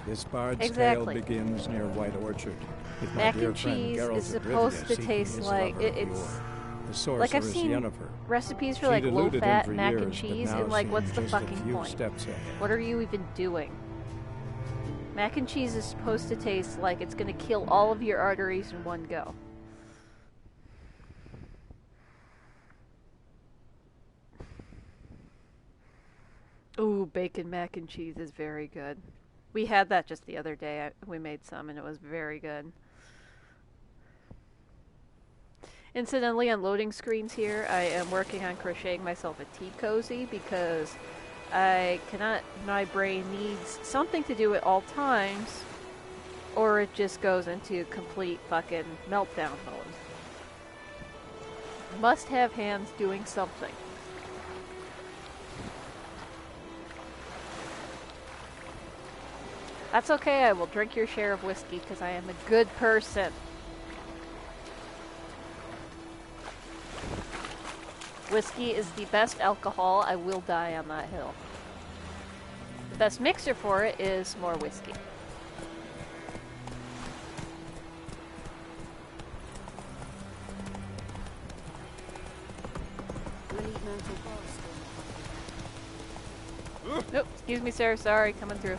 This bard's Exactly. tale begins near White Orchard. With my Mac dear and friend cheese Geralt is of supposed Rivia to seeking taste his like lover of it's yore. The like I've sorceress seen Yennefer. recipes for She'd like low eluded him fat for mac and years, but cheese, now and like, what's seemed the just a fucking few point? steps ahead. What are you even doing? Mac and cheese is supposed to taste like it's gonna kill all of your arteries in one go. Ooh, bacon mac and cheese is very good. We had that just the other day. We made some and it was very good. Incidentally, on loading screens here, I am working on crocheting myself a tea cozy because I cannot, my brain needs something to do at all times or it just goes into complete fucking meltdown mode. Must have hands doing something. That's okay, I will drink your share of whiskey because I am a good person. Whiskey is the best alcohol. I will die on that hill. The best mixer for it is more whiskey. Nope, excuse me, sir. Sorry, coming through.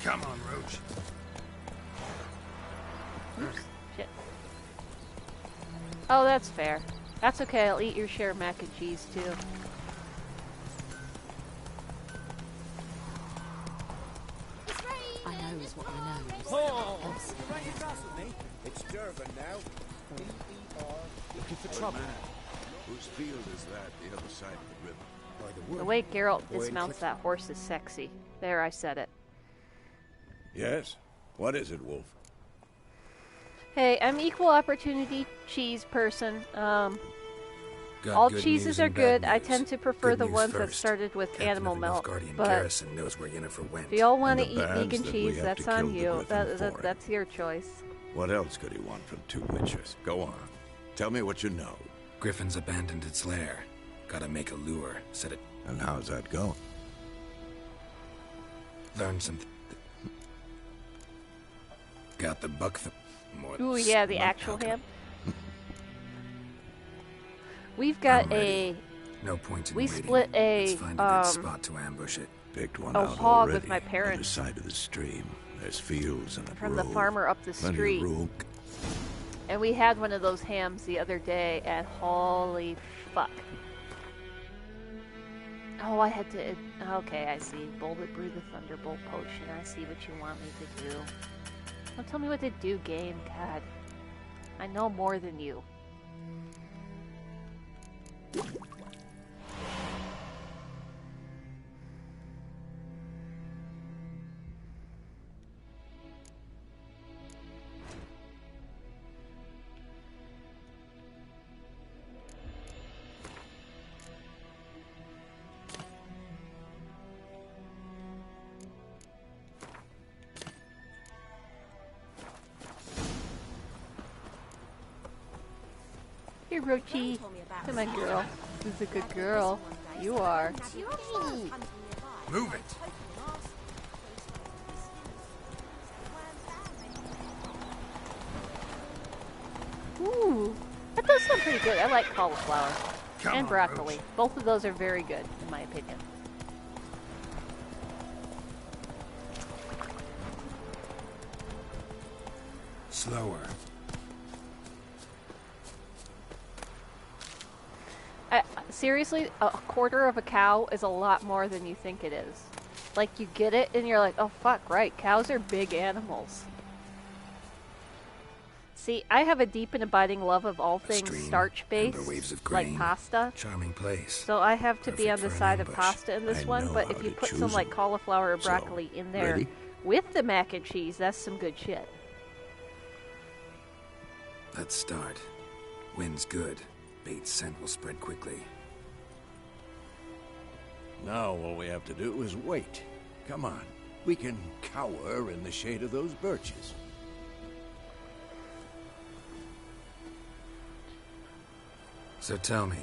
Come on, Roach. Oops, shit. Oh, that's fair. That's okay, I'll eat your share of mac and cheese, too. I know is what I know. Oh, you're right across with me. It's Durban now. B-E-R. Looking for trouble. Whose field is that, the other side of the river? By the wood. The way Geralt dismounts that horse is sexy. There, I said it. Yes? What is it, Wolf? Hey, I'm equal opportunity cheese person. Got All good cheeses news are and good. bad I news. tend to prefer Good the news ones that first. started with Captain animal of the milk. Nilfgaardian But garrison knows where Yennefer went. if y'all want to And eat the bands vegan that we cheese, have that's to kill on the you. griffin for him. That's your choice. What else could he want from two witches? Go on. Tell me what you know. Griffin's abandoned its lair. Gotta make a lure. Set it. And how's that going? Learn some. Got the buck. More Ooh, yeah, the smut actual alchemy. ham. We've got I'm ready. No point in we waiting. split a, Let's find a good spot to ambush it. Picked one a out hog already. with my On the parents side of the stream. There's fields and a from the grove. farmer up the Plenty street. of room. And we had one of those hams the other day, and holy fuck. Oh, I had to... Okay, I see. Bolded brew the Thunderbolt potion. I see what you want me to do. Don't tell me what to do, game. God. I know more than you. Here, Rochi. Come on, girl. Who's a good girl? You are. Move it. Ooh, that does sound pretty good. I like cauliflower Come and on, broccoli. Roach. Both of those are very good, in my opinion. Slower. Seriously, a quarter of a cow is a lot more than you think it is. Like, you get it, and you're like, oh, fuck, right, cows are big animals. See, I have a deep and abiding love of all things stream, starch-based, amber waves of like grain. pasta. Charming place. So I have to be Perfect on the for an side of ambush. pasta in this I one, know but how if you to put some, choose like, 'em. cauliflower or So, broccoli in there ready? with the mac and cheese, that's some good shit. Let's start. Wind's good. Bait's scent will spread quickly. Now all we have to do is wait. Come on. We can cower in the shade of those birches. So tell me,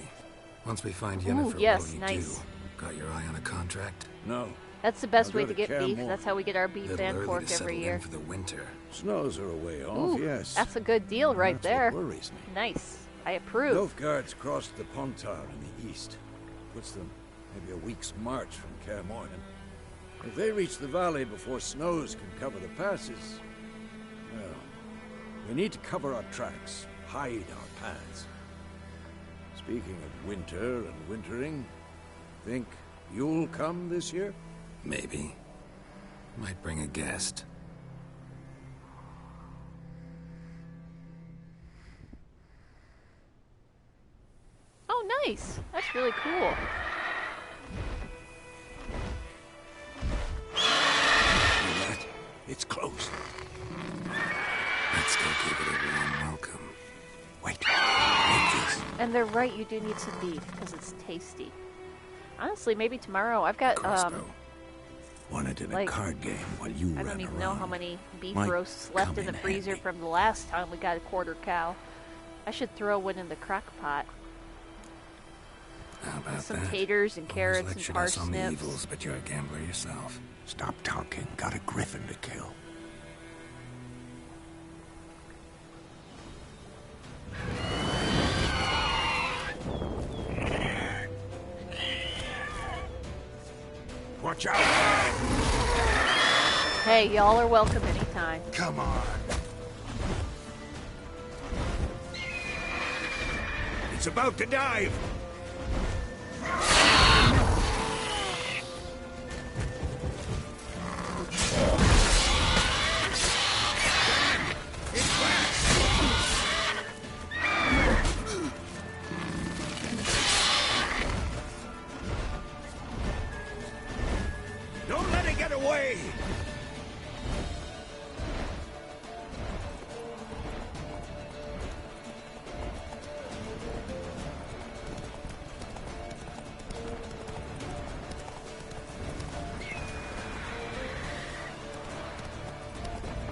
once we find Yennefer, yes, what'll you nice. do? Got your eye on a contract? No. That's the best I'll way go to to get beef. Cairn That's how we get our beef Little and early pork to settle every in year. for the winter. Snows are a way off, Ooh, yes. that's a good deal right That's there. what worries me. Nice. I approve. Nilfgaard's crossed the Pontar in the east. Puts them maybe a week's march from Kaer Morhen. If they reach the valley before snows can cover the passes, well, we need to cover our tracks, hide our paths. Speaking of winter and wintering, think you'll come this year? Maybe. Might bring a guest. Oh, nice. That's really cool. See that? It's close. Let's go give it a warm welcome. Wait. Wait this. And they're right, you do need some beef, because it's tasty. Honestly, maybe tomorrow. I've got, Crossbow. Wanted in like, a card game while you I ran don't even around. know how many beef Might roasts left come in the in freezer handy. from the last time we got a quarter cow. I should throw one in the crock pot. How about Some that? taters and Always carrots and lectured us on the parsnips. evils, but you're a gambler yourself. Stop talking. Got a griffin to kill. Watch out! Hey, y'all are welcome anytime. Come on. It's about to dive. It's back. Don't let it get away.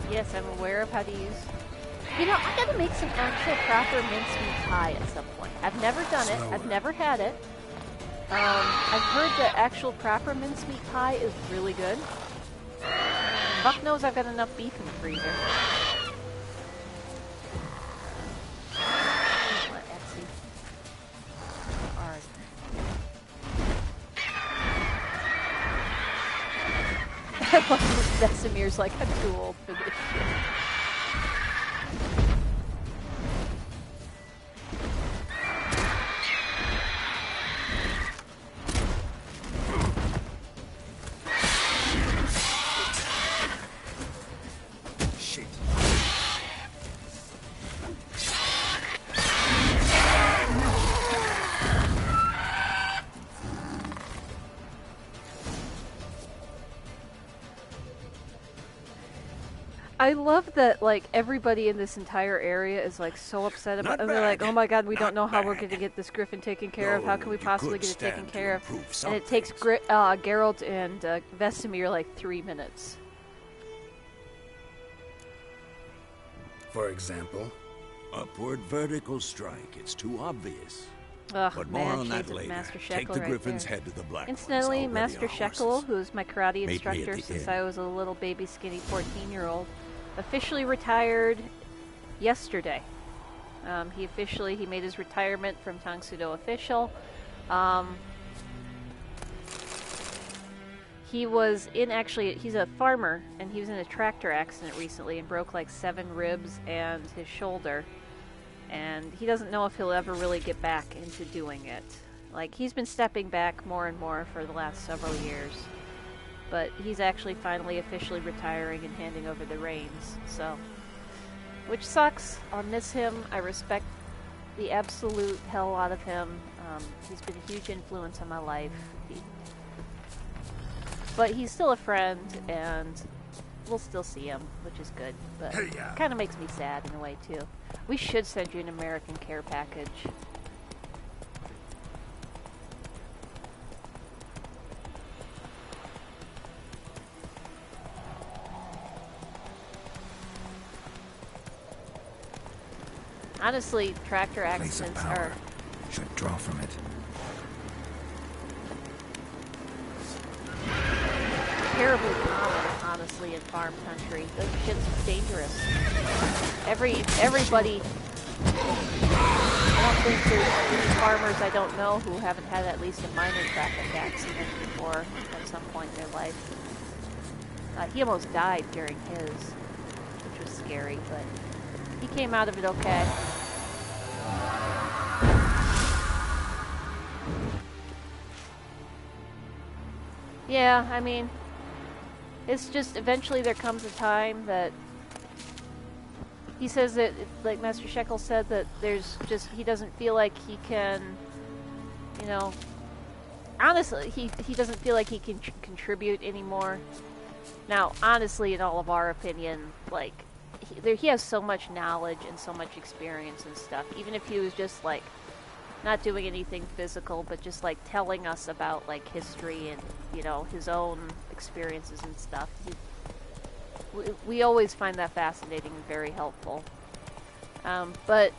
Yes, I'm aware of how to use... You know, I gotta make some actual proper mincemeat pie at some point. I've never done it. I've Slower. never had it. I've heard that actual proper mincemeat pie is really good. Buck knows I've got enough beef in the freezer. Let Etsy. Alright. I love Vesemir's like, I'm too old for this shit. Shit. I love that, like, everybody in this entire area is, like, so upset about Not it. They're like, bad. oh my god, we Not don't know how we're bad. going to get this griffin taken care of. How can we you possibly could get it taken stand to care of? improve And it some takes things. Geralt and Vesemir, like, 3 minutes. For example, Upward vertical strike. It's too obvious. Ugh, But more man, on that shades of later. Master Take Shekel the right griffin's there. head to the black ones, Incidentally, already Master on Shekel, horses. who's my karate Meet me at instructor the since inn. I was a little baby skinny 14-year-old, officially retired yesterday. He made his retirement from Tang Sudo official. He's a farmer, and he was in a tractor accident recently and broke like 7 ribs and his shoulder. And he doesn't know if he'll ever really get back into doing it. Like, he's been stepping back more and more for the last several years. But he's actually finally officially retiring and handing over the reins, so... Which sucks. I'll miss him. I respect the absolute hell out of him. He's been a huge influence on my life. But he's still a friend, and we'll still see him, which is good. But it kind of makes me sad in a way, too. We should send you an American care package. Honestly, tractor Place of accidents power. are Should draw from it. Terribly common, honestly, in farm country. Those shit's dangerous. Everybody. I don't think there's any farmers I don't know who haven't had at least a minor traffic accident before at some point in their life. He almost died during his, which was scary, but he came out of it okay. Yeah, I mean, it's just eventually there comes a time that he says that, like Master Shekel said, that there's just, he doesn't feel like he can, you know, honestly, he doesn't feel like he can contribute anymore. Now, honestly, in all of our opinion, like, he has so much knowledge and so much experience and stuff. Even if he was just, like, not doing anything physical, but just, like, telling us about, like, history and, you know, his own experiences and stuff. We always find that fascinating and very helpful. But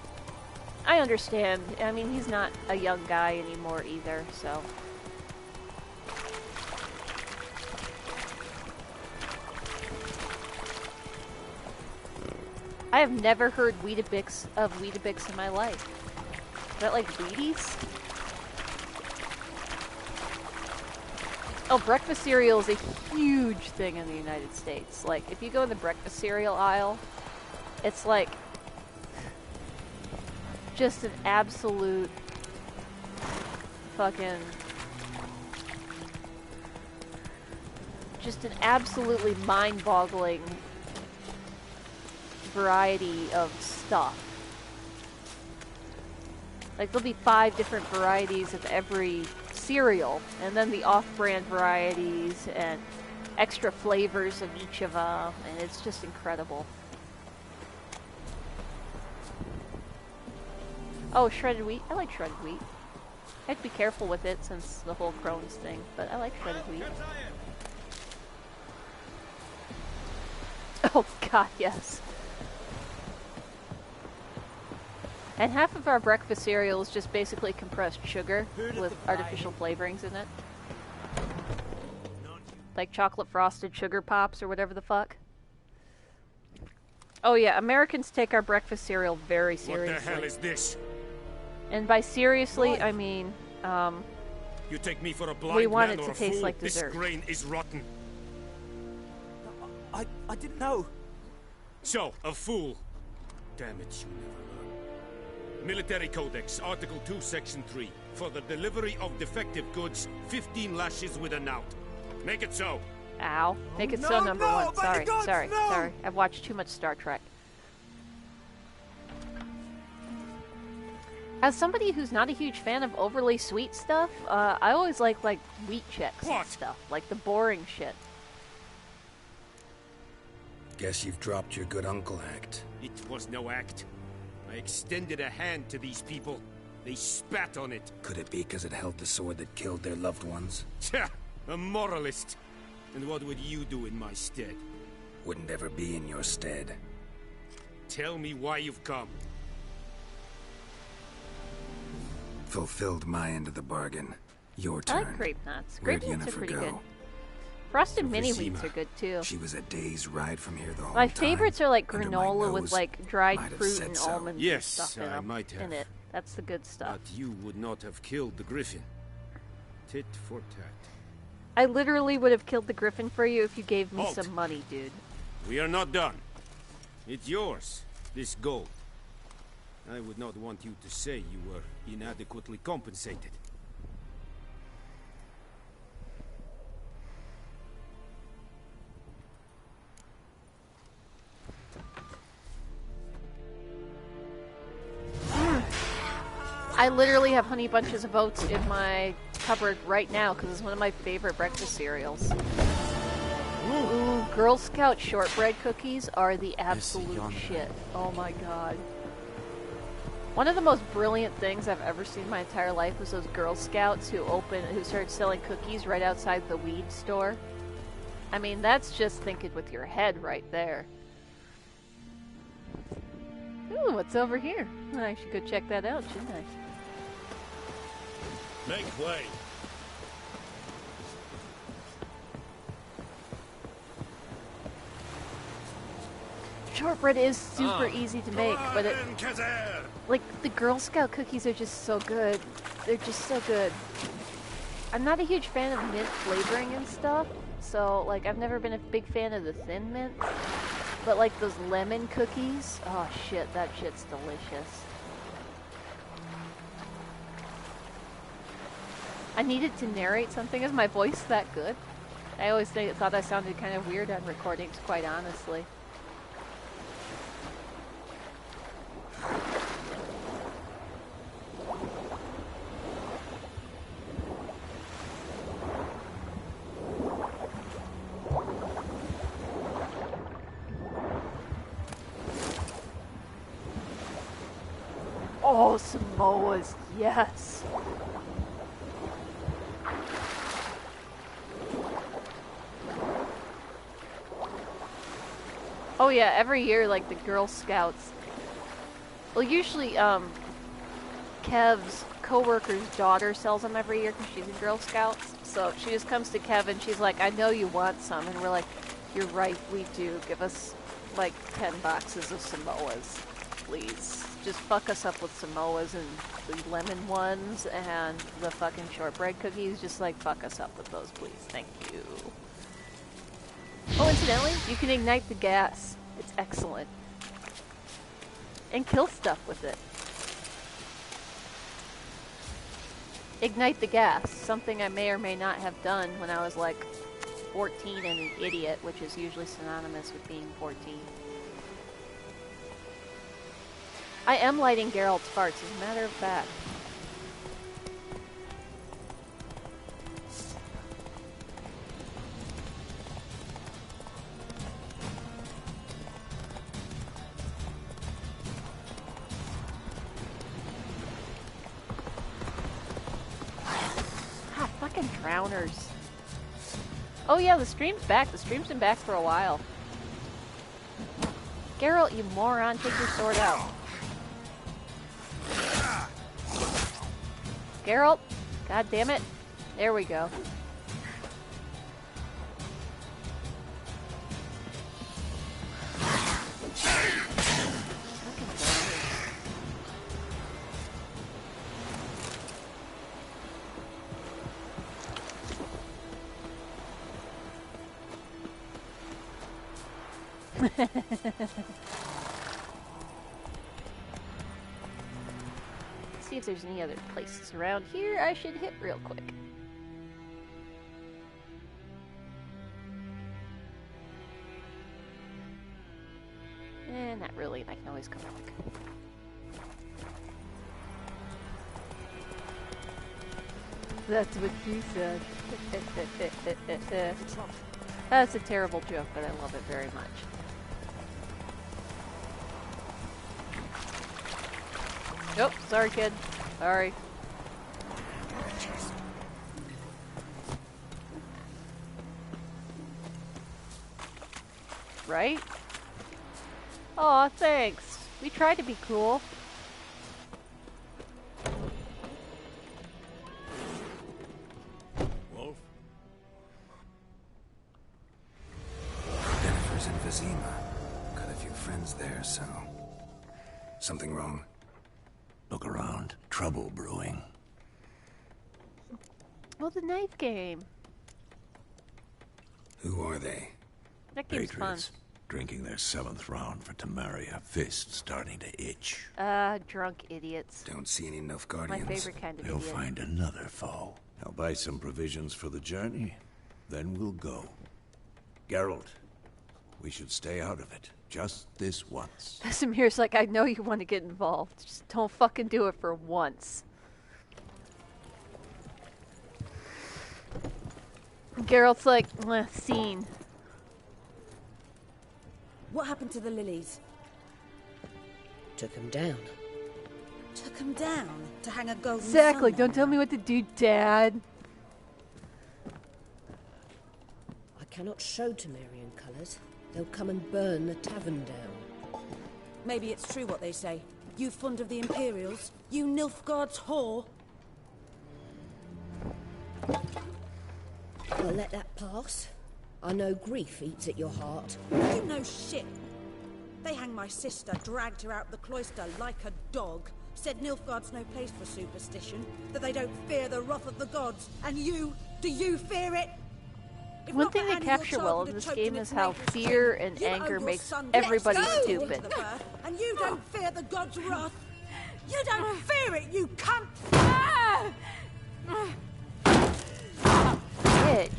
I understand. I mean, he's not a young guy anymore either, so... I have never heard Weetabix in my life. Is that like Wheaties? Oh, breakfast cereal is a huge thing in the United States. Like, if you go in the breakfast cereal aisle, it's like just an absolute fucking... just an absolutely mind-boggling variety of stuff. Like, there'll be 5 different varieties of every cereal, and then the off-brand varieties and extra flavors of each of them, and it's just incredible. Oh, shredded wheat. I like shredded wheat. I have to be careful with it since the whole Crohn's thing, but I like shredded wheat. Oh god, yes. And half of our breakfast cereal is just basically compressed sugar with artificial flavorings in it. Like chocolate frosted sugar pops or whatever the fuck. Oh yeah, Americans take our breakfast cereal very seriously. What the hell is this? And by seriously, I mean, you take me for a blind we want man it or to a taste fool? like dessert. This grain is rotten. I didn't know. So, a fool. Damn it, you never learn. Military Codex, Article 2, Section 3. For the delivery of defective goods, 15 lashes with a knout. Make it so. Ow. Make it so, number one. Sorry, sorry. I've watched too much Star Trek. As somebody who's not a huge fan of overly sweet stuff, I always like wheat checks and stuff. Like the boring shit. Guess you've dropped your good uncle act. It was no act. I extended a hand to these people. They spat on it. Could it be because it held the sword that killed their loved ones? Tja, a moralist. And what would you do in my stead? Wouldn't ever be in your stead. Tell me why you've come. Fulfilled my end of the bargain. Your turn. I like grape nuts. Where'd Grape nuts are Yennefer pretty go? good. Frosted So mini Visima, wheats are good too. She was a day's ride from here the whole My time. favorites are like Under my granola with nose, like dried might have fruit said and so. almonds Yes, and stuff I in, might have. in it. That's the good stuff. But you would not have killed the griffin. Tit for tat. I literally would have killed the griffin for you if you gave me Halt. some money, dude. We are not done. It's yours, this gold. I would not want you to say you were inadequately compensated. I literally have honey bunches of oats in my cupboard right now because it's one of my favorite breakfast cereals. Ooh, Girl Scout shortbread cookies are the absolute shit. Oh my god. One of the most brilliant things I've ever seen in my entire life was those Girl Scouts who started selling cookies right outside the weed store. I mean, that's just thinking with your head right there. Ooh, what's over here? I should go check that out, shouldn't I? Make way. Shortbread is super easy to make, but it, Kazer! like, the Girl Scout cookies are just so good. They're just so good. I'm not a huge fan of mint flavoring and stuff, so, like, I've never been a big fan of the thin mint. But, like, those lemon cookies, oh shit, that shit's delicious. I needed to narrate something. Is my voice that good? I always thought I sounded kind of weird on recordings, quite honestly. Oh, Samoas, yes. Oh yeah, every year, like, the Girl Scouts. Well, usually, Kev's co-worker's daughter sells them every year because she's a Girl Scout. So she just comes to Kev and she's like, I know you want some. And we're like, you're right, we do. Give us, like, 10 boxes of Samoas, please. Just fuck us up with Samoas and the lemon ones and the fucking shortbread cookies. Just, like, fuck us up with those, please. Thank you. Oh, incidentally, you can ignite the gas. It's excellent. And kill stuff with it. Ignite the gas. Something I may or may not have done when I was, like, 14 and an idiot, which is usually synonymous with being 14. I am lighting Geralt's farts, as a matter of fact. Ah, fucking drowners. Oh yeah, the stream's back. The stream's been back for a while. Geralt, you moron, take your sword out. Geralt, god damn it. There we go. See if there's any other places around here I should hit real quick. Not really. I can always come back. That's what you said. That's a terrible joke, but I love it very much. Nope, sorry kid. Sorry. Right? Aw, thanks. We tried to be cool. Wolf? Yennefer's in Vizima. Got a few friends there, so... Something wrong? Look around. Trouble brewing. Well, the knife game. Who are they? That game's Patriots. Drinking their 7th round for Tamaria. Fists starting to itch. fun. Drunk idiots. Don't see any My Nilfgaardians. favorite kind of They'll idiot. find another foe. I'll buy some provisions for the journey. Then we'll go. Geralt, we should stay out of it. Just this once. Vesimir's like, I know you want to get involved. Just don't fucking do it for once. Geralt's like, scene. What happened to the lilies? Took him down. Took them down to hang a golden Exactly, sun don't on tell me them. what to do, Dad. I cannot show Temerian colours. They'll come and burn the tavern down. Maybe it's true what they say. You fond of the Imperials? You Nilfgaard's whore? I'll let that pass. I know grief eats at your heart. You know shit. They hanged my sister, dragged her out the cloister like a dog. Said Nilfgaard's no place for superstition, that they don't fear the wrath of the gods. And you, do you fear it? If One not thing for they Annie, your capture child well would in have this choked game in is its how neighbour's fear tent. and You owe anger your makes son everybody death. Go! stupid. Yennefer, and you don't fear the gods' wrath. You don't fear it, you cunt! Bitch.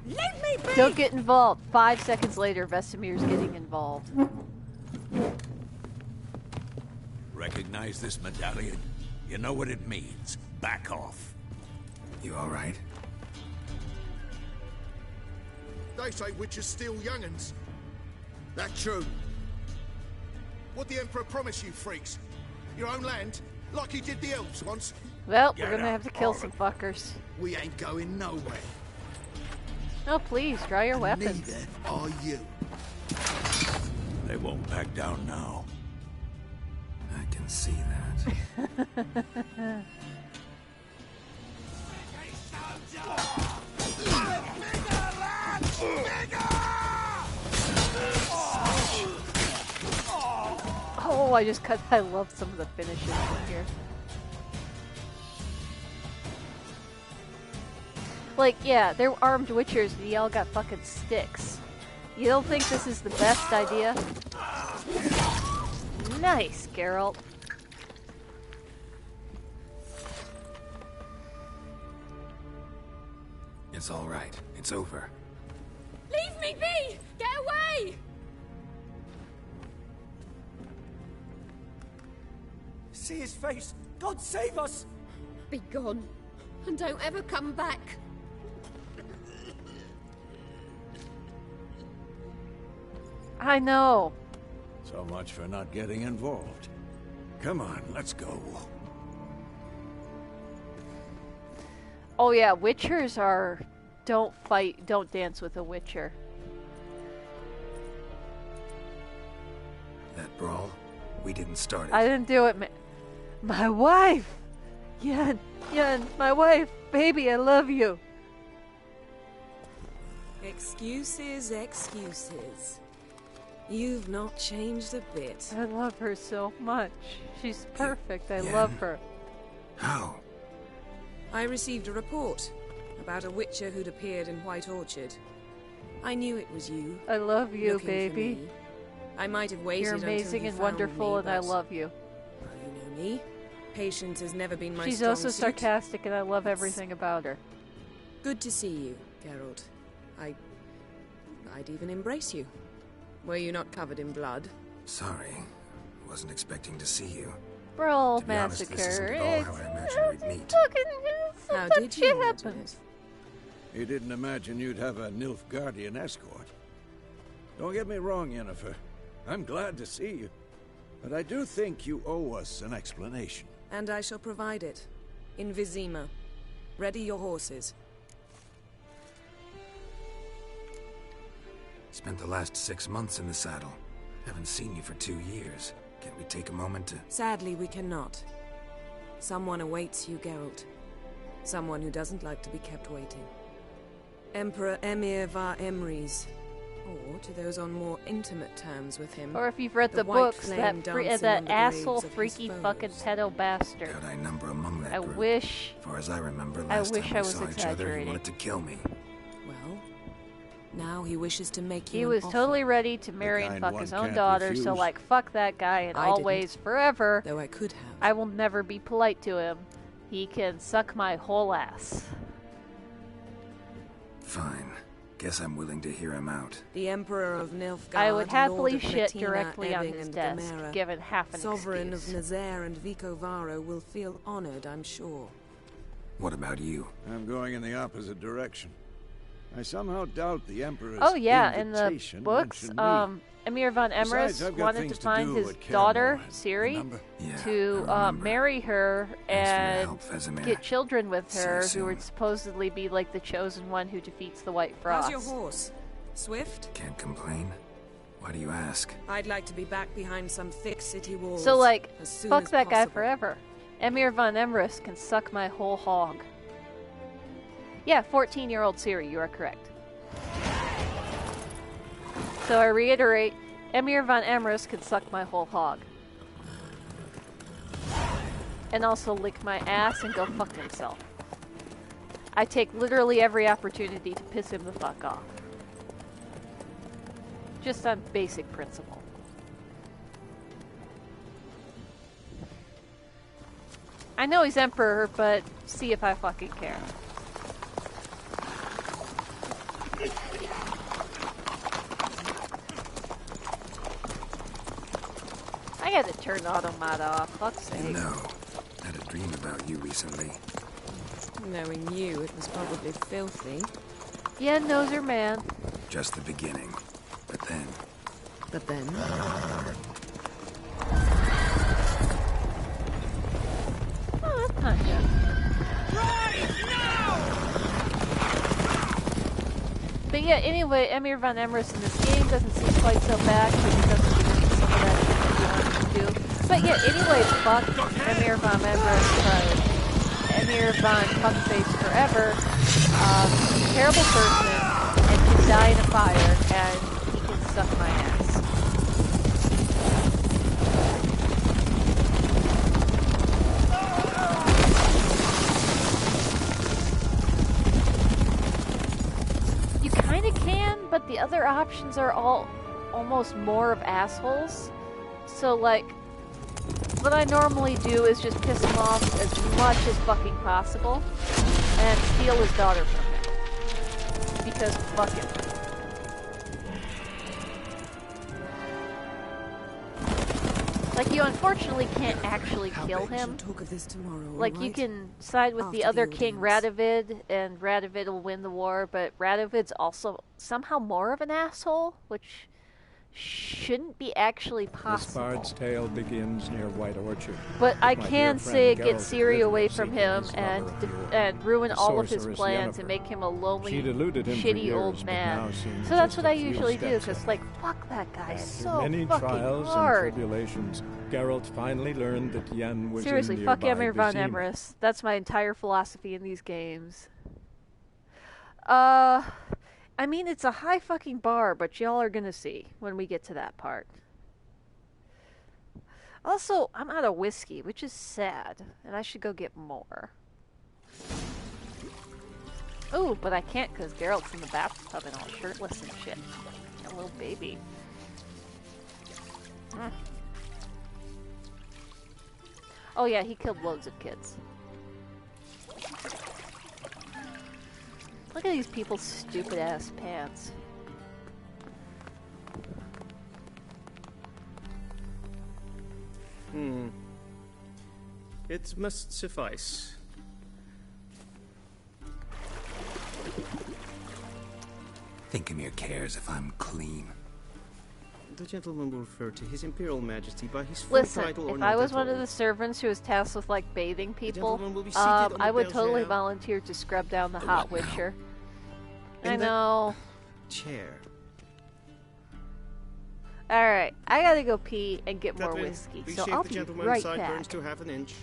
Leave me be! Don't get involved. 5 seconds later, Vesemir's getting involved. Recognize this medallion? You know what it means. Back off. You all right? They say witches steal young'uns. That true. What the Emperor promised you, freaks? Your own land? Like he did the elves once? Well, we're gonna have to kill some fuckers. We ain't going nowhere. No, please, dry your weapons. Neither are you. They won't back down now. I can see that. Oh, I love some of the finishes in here. Like, yeah, they're armed witchers, and y'all got fucking sticks. You don't think this is the best idea? Nice, Geralt. It's all right. It's over. Leave me be! Get away! See his face! God save us! Be gone, and don't ever come back. I know. So much for not getting involved. Come on, let's go. Oh yeah, witchers are... Don't fight, don't dance with a witcher. That brawl, we didn't start it. I didn't do it, man. My wife! Yen, my wife! Baby, I love you! Excuses, excuses. You've not changed a bit. I love her so much. She's perfect. I love her. How? I received a report about a witcher who'd appeared in White Orchard. I knew it was you. I love you, looking for baby. me. I might have waited You're until amazing you and found wonderful, me, and I but love you. you know me. Patience has never been my She's strong also suit. sarcastic, and I love everything about her. Good to see you, Geralt. I'd even embrace you. Were you not covered in blood? Sorry. Wasn't expecting to see you. Brawl To be honest, this isn't massacre. at all how I imagined we'd meet. How did you imagine it? You didn't imagine you'd have a Nilfgaardian escort. Don't get me wrong, Yennefer. I'm glad to see you. But I do think you owe us an explanation. And I shall provide it. In Vizima. Ready your horses. Spent the last 6 months in the saddle. Haven't seen you for 2 years. Can't we take a moment to... Sadly, we cannot. Someone awaits you, Geralt. Someone who doesn't like to be kept waiting. Emperor Emir var Emrys. Or to those on more intimate terms with him. Or if you've read the white books, flame that dancing on the asshole, graves of his freaky foes. fucking pedo bastard. Doubt I number among that I group. wish... As far as I remember, I last wish time I we was saw each other, he exaggerating. wanted to kill me. Well, now he wishes to make you He an was offer. totally ready to marry and kind fuck one his own can't daughter, so refuse. like, fuck that guy and I didn't. always, forever. Though I could have. I will never be polite to him. He can suck my whole ass. Fine. Guess I'm willing to hear him out. The Emperor of Nilfgaard, I would happily Lord of shit Metina, directly on Ebbing, his and desk, Gamera, given half an Sovereign excuse. of Nazaire and Vicovaro will feel honored, I'm sure. What about you? I'm going in the opposite direction. I somehow doubt the Emperor's Oh yeah, in the invitation books, mentioned me. Emir von Besides, Emrys I've got wanted things to to find do his at Kaer daughter, Morhen. Ciri, Remember? Yeah, to I remember. marry her Thanks for your and help, Vesemir. get children with See you her, who soon. would supposedly be like the chosen one who defeats the White Frost. How's your horse? Swift? Can't complain. Why do you ask? I'd like to be back behind some thick city walls. So like, as soon fuck as that guy possible. forever. Emir von Emrys can suck my whole hog. Yeah, 14-year-old Ciri, you are correct. So I reiterate, Emir von Emrys can suck my whole hog. And also lick my ass and go fuck himself. I take literally every opportunity to piss him the fuck off. Just on basic principle. I know he's Emperor, but see if I fucking care. I had to turn the automata off, fuck's sake. You know, I had a dream about you recently. Knowing you, it was probably filthy. Yen knows her man. Just the beginning. But then... But then... Oh, that's not good. But yeah, anyway, Emir von Emrys in this game doesn't seem quite so bad because he doesn't do some of that shit that he wants to do. But yeah, anyway, fuck Emir von Emrys, Emir von Fuckface forever. He's a terrible person and can die in a fire, and he can suck my ass. But the other options are all almost more of assholes. So, like, what I normally do is just piss him off as much as fucking possible and steal his daughter from him. Because fuck him. Like, you unfortunately can't actually kill him. Talk of this tomorrow, like, you can side with the other king, Radovid, and Radovid will win the war, but Radovid's also somehow more of an asshole, which shouldn't be actually possible. This bard's tale begins near White Orchard. But I My can dear say friend get Geralt Ciri away Rivner from seeking him his and lover of yore. and ruin The all of his sorceress plans Yennefer. and make him a lonely, She'd eluded him for shitty years, old but man. now seems So that's just what I a few usually do, steps because, ahead. like, fuck that guy After so many fucking trials hard. and tribulations, Geralt finally learned that Yen was Seriously, in fuck nearby Emir von Vizima. Emrys. That's my entire philosophy in these games. I mean, it's a high fucking bar, but y'all are gonna see when we get to that part. Also, I'm out of whiskey, which is sad, and I should go get more. Oh, but I can't because Geralt's in the bathtub and all shirtless and shit. A little baby. Oh yeah, he killed loads of kids. Look at these people's stupid ass pants. It must suffice. Think Emir cares if I'm clean. The gentleman will refer to His Imperial Majesty by his full Listen, title or if not I was at one of all. the servants who was tasked with, like, bathing people, gentleman will be seated on I the would totally Belgian- volunteer to scrub down the hot what now? witcher. In I that know. Chair. Alright, I gotta go pee and get more Catherine, whiskey, please so shave I'll the be gentleman's right sideburns back. to half an inch.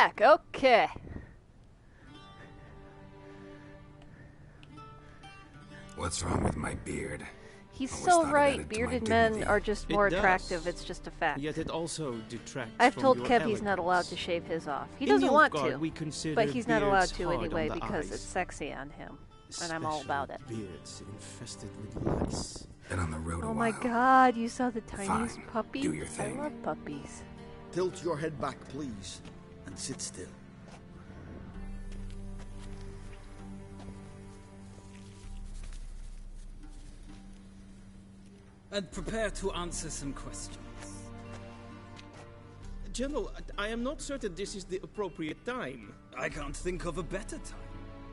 back. Okay. What's wrong with my beard? He's Always so thought it right. added to Bearded my men dignity. are just more attractive. It's just a fact. Yet it also detracts I've from told your Kev he's not allowed elegance. to shave his off. He In doesn't want Nilfgaard, to, we consider but he's not allowed beards to hard on anyway the because eyes. it's sexy on him, and I'm all about it. Especially beards infested with lice. Been on the road a Oh while. my God! You saw the tiniest Fine, puppy. do your thing. I love puppies. Tilt your head back, please, and sit still. And prepare to answer some questions. General, I am not certain this is the appropriate time. I can't think of a better time.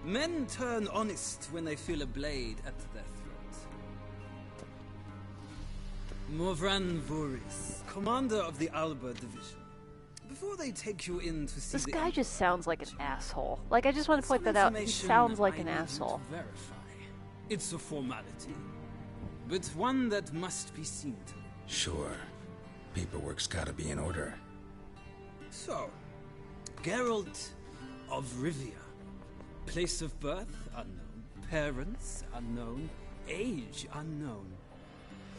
Men turn honest when they feel a blade at their throat. Morvran Voris, commander of the Alba Division. Before they take you in to see This the guy just sounds like an asshole. Like, I just want to point that out. He sounds like an asshole. Verify. It's a formality, but one that must be seen to. Sure. Paperwork's gotta be in order. So, Geralt of Rivia. Place of birth unknown. Parents unknown. Age unknown.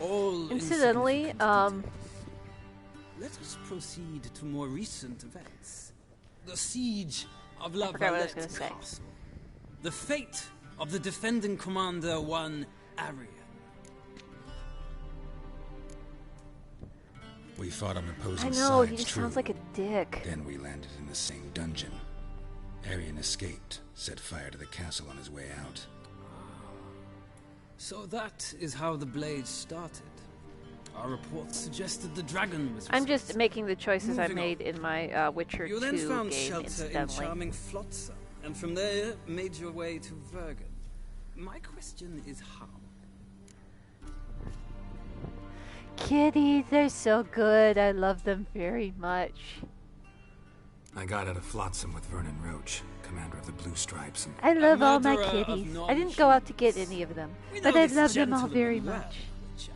All Incidentally, insignificant details. Let us proceed to more recent events. The siege of La forgot what I was Valette gonna say. Castle. The fate of the defending commander, one Arian. We fought on opposing I sides, know, he just true. sounds like a dick. Then we landed in the same dungeon. Arian escaped, set fire to the castle on his way out. So that is how the blade started. Our reports suggested the dragon was I'm just making the choices I Moving made in my Witcher You 2 then found game, shelter in incidentally. charming Flotsam, and from there made your way to Vergen. My question is how? Kitties, they're so good. I love them very much. I got out of Flotsam with Vernon Roach, commander of the Blue Stripes. And I love all my murderer of kitties. I didn't go out to get any of them, We but know I this love them all gentleman very well, much. Witcher.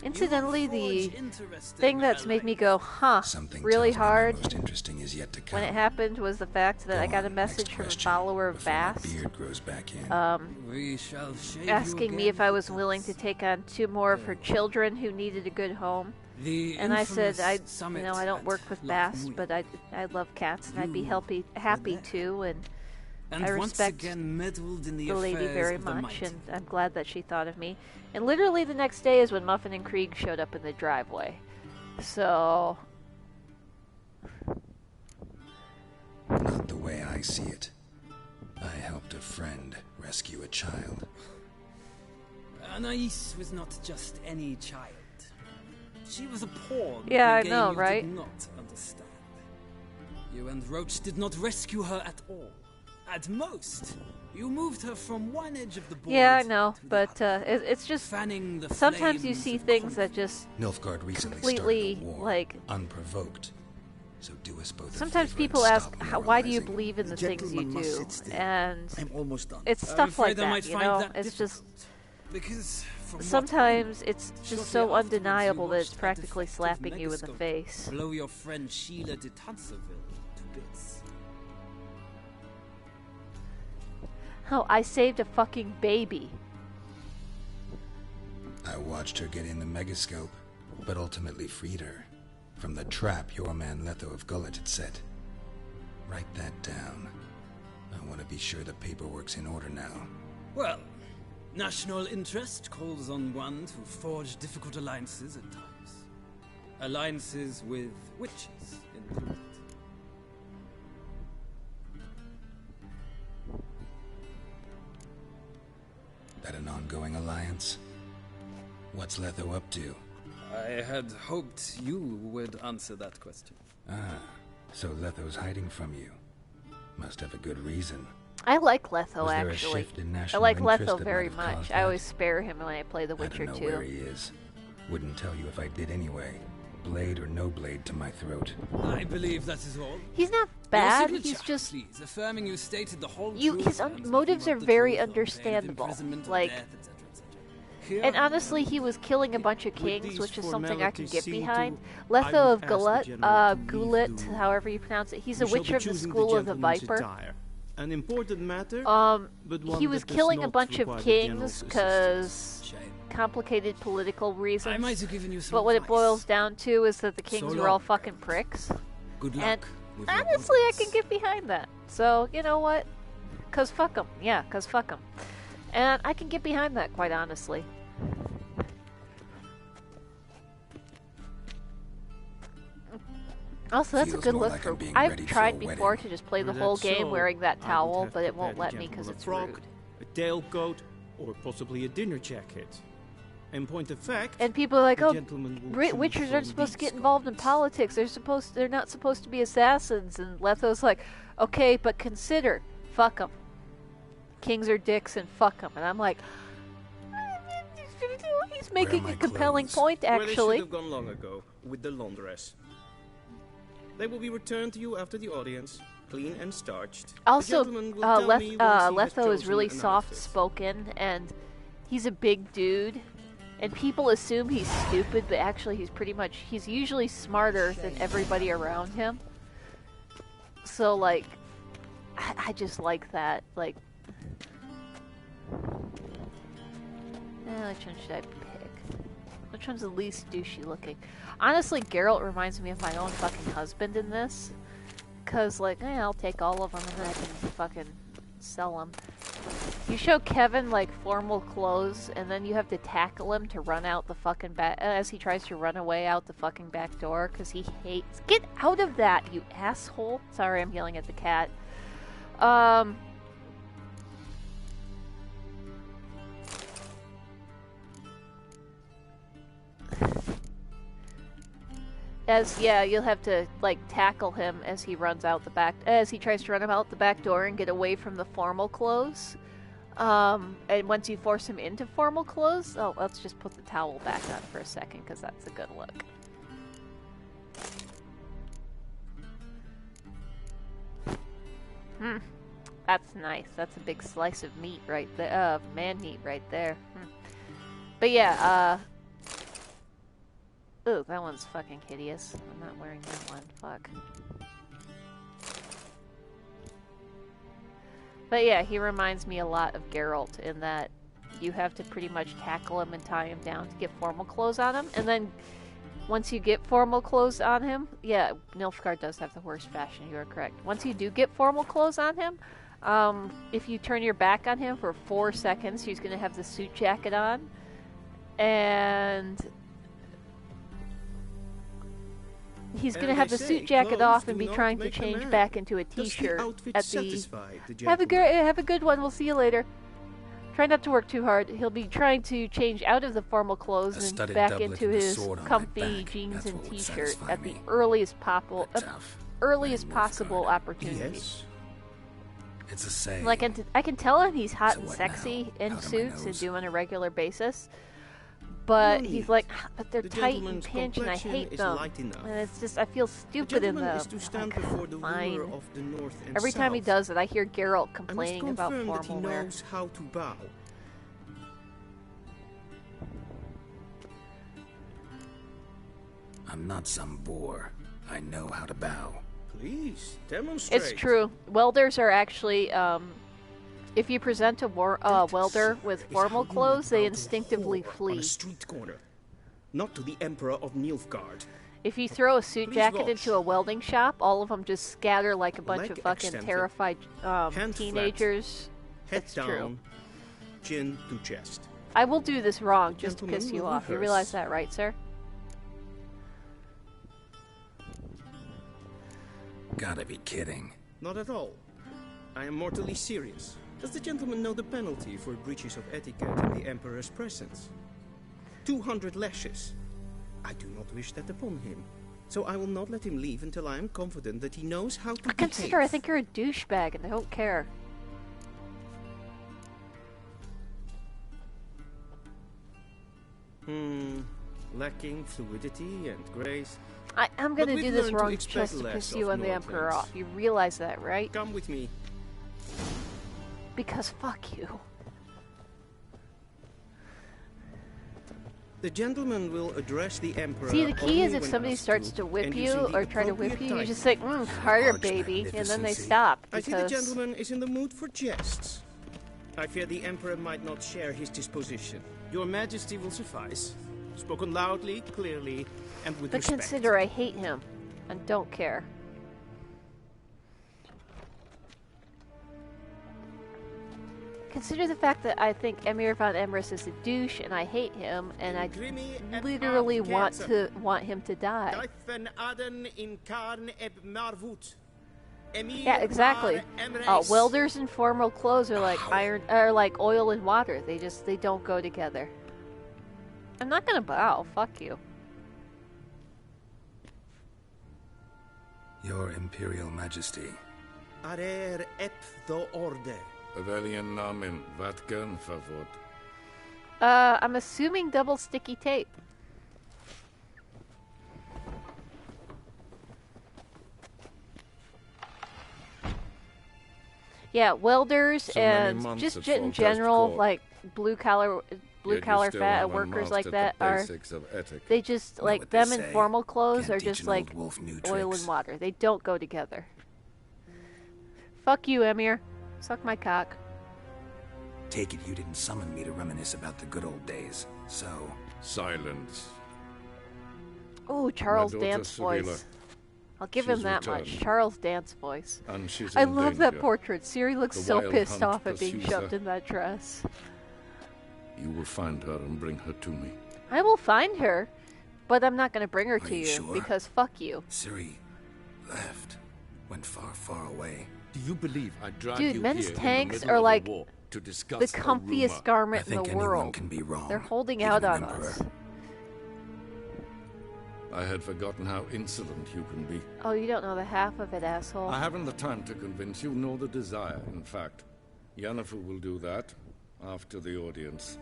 Incidentally, the forge interesting thing that's made me go, huh, something really tells me hard my most interesting is yet to come. when it happened was the fact that I Go got a on, message next from a question, follower of before my Vast beard grows back in. We shall shave you asking me again if I for was willing to take on 2 more of her children who needed a good home. The And I said, infamous summit I don't at work with Loch Bass, Muir. but I love cats, and I'd be You happy to, and And I once respect again meddled in the lady affairs very of the much, mighty. and I'm glad that she thought of me. And literally the next day is when Muffin and Krieg showed up in the driveway. So, Not the way I see it. I helped a friend rescue a child. Anais was not just any child. She was a pawn Yeah, in a I game know, you right? did not understand. You and Roach did not rescue her at all. At most, you moved her from one edge of the board. yeah, I know, but it's just fanning the sometimes you flames see of things that just Nilfgaard recently completely, started a war, like, unprovoked. So do us both a sometimes favor people and ask, stop why do you moralizing. believe in the things you gentleman must do? sit still. And I'm almost done. it's I'm stuff like afraid I might that, you find know? that It's just difficult, because from what sometimes it's Shortly just so afterwards, undeniable you that it's watched a practically defective slapping you in the megascope face. blow your friend Sheila de Tanserville to bits. Oh, I saved a fucking baby. I watched her get in the megascope, but ultimately freed her from the trap your man Letho of Gullet had set. Write that down. I want to be sure the paperwork's in order now. Well, national interest calls on one to forge difficult alliances at times. Alliances with witches included. That an ongoing alliance? What's Letho up to? I had hoped you would answer that question. Ah, so Letho's hiding from you. Must have a good reason. I like Letho, Was there a actually. shift in I national like interest Letho that very might have much. caused I that? always spare him when I play The I Witcher don't know 2. where he is. Wouldn't tell you if I did anyway. Blade or no blade to my throat. I believe that is all. He's not Your bad, signature, he's just... please, affirming you stated the whole His truth and motives backing are up the very truth on pain of understandable. imprisonment or Like, death, etc., etc. And honestly, he was killing a bunch of kings, which is something I can get behind. Letho of Gulet, however you pronounce it, he's a witcher of the School of the Viper. An important matter, but he was killing a bunch of kings because complicated political reasons. I might have given you some but what it advice. boils down to is that the kings were all fucking pricks. Good luck. And with your honestly, I orders. can get behind that. So, you know what? Cause fuck them. Yeah, cause fuck them. And I can get behind that, quite honestly. Also, that's a Feels good more look like for. I'm being I've ready for tried a before wedding. to just play the Were whole that game so, wearing that I would towel, have but it won't prepared a let me because gentleman it's frock, rude. a tailcoat, or possibly a dinner jacket. In point of fact, And people are like, the "Oh, gentleman will choose Witchers from aren't supposed to these get involved in politics. They're not supposed to be assassins." And Letho's like, "Okay, but consider, fuck them. Kings are dicks, and fuck them." And I'm like, he's making a compelling point, Where they actually. should have gone long ago, with the laundress. They will be returned to you after the audience, clean and starched. Also, The gentleman will tell me once he has Letho is chosen really an outfit. soft-spoken, and he's a big dude. And people assume he's stupid, but actually he's usually smarter than everybody around him. So, like, I just like that. Like, which one should I pick? Which one's the least douchey looking? Honestly, Geralt reminds me of my own fucking husband in this. Cause, like, I'll take all of them and then I can fucking sell them. You show Kevin, like, formal clothes, and then you have to tackle him to run out the fucking back, as he tries to run away out the fucking back door, because he hates— Get out of that, you asshole! Sorry, I'm yelling at the cat. You'll have to, like, tackle him as he runs out the back, as he tries to run out the back door and get away from the formal clothes. And once you force him into formal clothes, let's just put the towel back on for a second, because that's a good look. That's nice. That's a big slice of meat right there. Man meat right there. But yeah, ooh, that one's fucking hideous. I'm not wearing that one. Fuck. But yeah, he reminds me a lot of Geralt in that you have to pretty much tackle him and tie him down to get formal clothes on him. And then once you get formal clothes on him, yeah, Nilfgaard does have the worst fashion, you are correct. Once you do get formal clothes on him, if you turn your back on him for 4 seconds, he's going to have the suit jacket on. And he's going to have the suit jacket off and be trying to change back into a t-shirt at the... Have a good one, we'll see you later. Try not to work too hard. He'll be trying to change out of the formal clothes and back into his comfy jeans and t-shirt at the earliest possible opportunity. Yes. It's a saying. Like, I can tell him he's hot and sexy in suits and do on a regular basis. But he's like, but they're tight and pinched and I hate them. And it's just, I feel stupid in them. Fine. Every time he does it, I hear Geralt complaining about formal wear. How to bow. I'm not some boor. I know how to bow. Please, demonstrate. It's true. Welders are actually, if you present a welder with formal clothes, they instinctively flee. On a street corner. Not to the Emperor of Nilfgaard. If you throw a suit jacket into a welding shop, all of them just scatter like a bunch of fucking terrified teenagers. Head It's down, true. chin to chest. I will do this wrong just to Gentlemen piss you will off. You rehearse. realize that, right, sir? Gotta be kidding. Not at all. I am mortally serious. Does the gentleman know the penalty for breaches of etiquette in the Emperor's presence? 200 lashes. I do not wish that upon him. So I will not let him leave until I am confident that he knows how to Consider, I think you're a douchebag and I don't care. Lacking fluidity and grace. I'm gonna But do we've this learned to wrong expect just to less piss of you and the Emperor Northlings. off. You realize that, right? Come with me. Because fuck you. The gentleman will address the Emperor. See, the key is if when somebody asked starts to whip and you using the or try to whip appropriate you, you title. just say, harder, baby, and then they stop. I see the Because gentleman is in the mood for jests. I fear the Emperor might not share his disposition. Your Majesty will suffice. Spoken loudly, clearly, and with But respect. consider I hate him and don't care. Consider the fact that I think Emir von Emrys is a douche and I hate him and I literally want him to die. Yeah, exactly. Welders in formal clothes are like like oil and water. They don't go together. I'm not gonna bow. Fuck you. Your Imperial Majesty. Arer ep the orde. Welchen Namen? Wat gern verwort? I'm assuming double sticky tape. Yeah, welders So and many just months in at general, Court. like blue collar Yet you still fat haven't workers like mastered that the are. basics of etiquette. They just Know like what they them in say, formal clothes can't are teach just an like old wolf new oil tricks. and water. They don't go together. Fuck you, Emir. Suck my cock. Take it you didn't summon me to reminisce about the good old days, so... Silence. Ooh, Charles' My daughter, dance Cyrilla. voice. I'll give him She's that much. returned. Charles' dance voice. And she's I in love that danger. portrait. Siri looks The so wild pissed hunt off at being pursues shoved her. in that dress. You will find her and bring her to me. I will find her, but I'm not going to bring her to you you sure? because fuck you. Ciri left. Went far, far away. Do you believe I dragged Dude, you men's here tanks in the are middle like of the war to discuss the a comfiest rumor? garment I in think the anyone world. can be wrong. They're holding even out an on emperor. us. I had forgotten how insolent you can be. Oh, you don't know the half of it, asshole. I haven't the time to convince you, nor the desire, in fact. Yennefer will do that after the audience.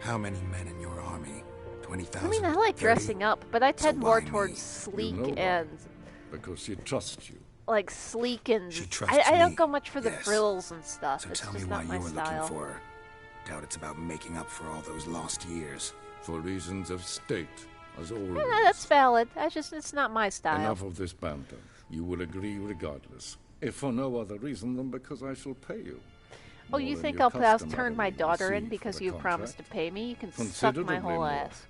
How many men in your army? 20,000? I mean, I like 30? dressing up, but I tend more why towards me? sleek You know why? and Because she trusts you. like sleek and She trusts I don't me, go much for the yes. frills and stuff. So it's tell just me not why my you were style. looking for her. Doubt it's about making up for all those lost years. For reasons of state, as always. Yeah, no, that's valid. It's not my style. Enough of this banter. You will agree regardless. If for no other reason than because I shall pay you. Oh, More you than think your I'll custom turn my otherwise daughter in receive because for the you promised to contract? pay me? You can suck my Considerably whole more. ass.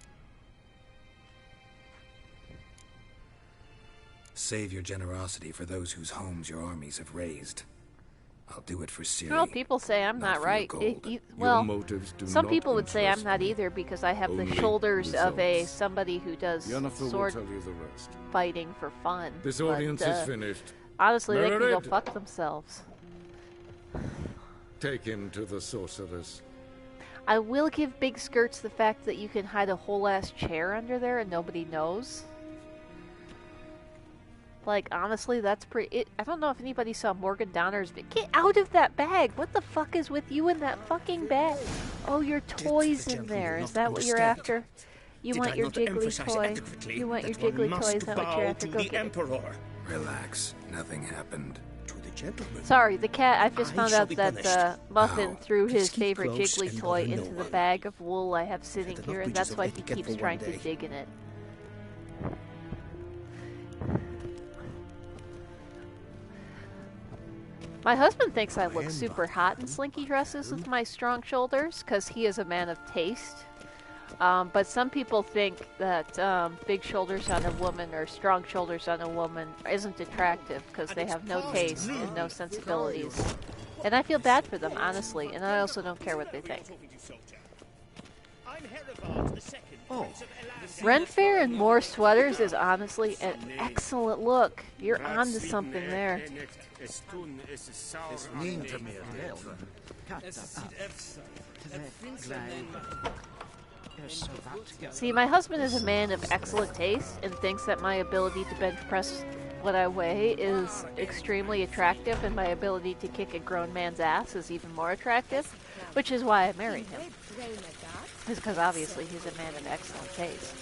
Save your generosity for those whose homes your armies have razed. I'll do it for Ciri. Well, people say I'm not for your right. gold. Well, motives do some not people would say I'm interest not me. either because I have the Only shoulders of a results. somebody who does Yennefer will sword tell you the rest. fighting for fun. This But, audience is finished. honestly, they can go Meredith, fuck themselves. Take him to the sorceress. I will give Big Skirts the fact that you can hide a whole ass chair under there and nobody knows. Like, honestly, that's pretty... I don't know if anybody saw Morgan Donner's... Get out of that bag! What the fuck is with you in that fucking bag? Oh, your toys in there. Is that what you're after? You want your jiggly toy? You want your jiggly toy? Is that what you're after? Go get it. Emperor. Relax. Nothing happened. To the gentleman. Sorry, the cat... I just I found shall out be that punished. Muffin How? threw his Just keep favorite close jiggly and toy bother no into the one. bag of wool I have sitting enough here, and breaches that's of why he etiquette keeps for one trying to day. dig in it. My husband thinks I look super hot in slinky dresses with my strong shoulders, because he is a man of taste. But some people think that big shoulders on a woman or strong shoulders on a woman isn't attractive because they have no taste and no sensibilities. And I feel bad for them, honestly, and I also don't care what they think. Oh, Renfair and more sweaters is honestly an excellent look. You're onto something there. See, my husband is a man of excellent taste and thinks that my ability to bench press what I weigh is extremely attractive, and my ability to kick a grown man's ass is even more attractive, which is why I married him. It's because obviously he's a man of excellent taste.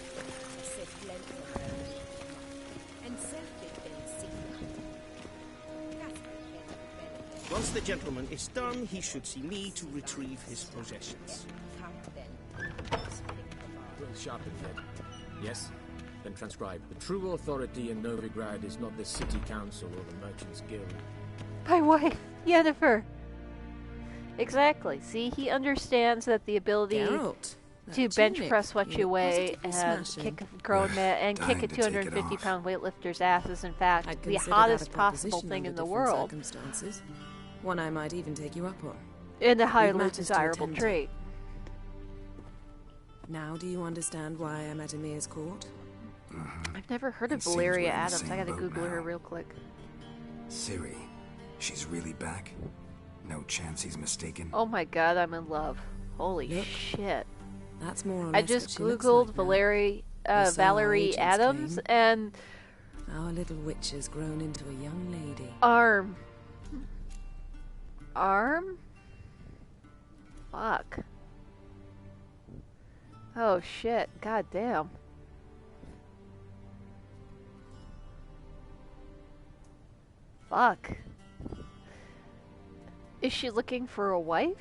once the gentleman is done, he should see me to retrieve his possessions. sharpened yet? Yes? Then transcribe. The true authority in Novigrad is not the city council or the merchants' guild. My wife, Yennefer. Exactly. See, he understands that the ability Geralt, to that bench tunic, press what you you look weigh positively and smashing. kick a grown man and kick dying a to take it 250-pound weightlifter's ass is in fact I'd the consider hottest that a possible proposition thing in under the different world, circumstances. One I might even take you up on. and a We've highly matters to desirable attend to. trait. Now do you understand why I'm at Emir's court? I've never heard of It seems Valeria we're in the Adams. I same gotta boat Google her now. real quick. Ciri, she's really back? No chance he's mistaken? Oh my god, I'm in love. Holy Look. shit. That's more or I less just what she looks googled like now. Valerie Or so our Valerie agents Adams claim. and Our little witch has grown into a young lady. arm. Fuck. Oh shit. God damn. Fuck. Is she looking for a wife?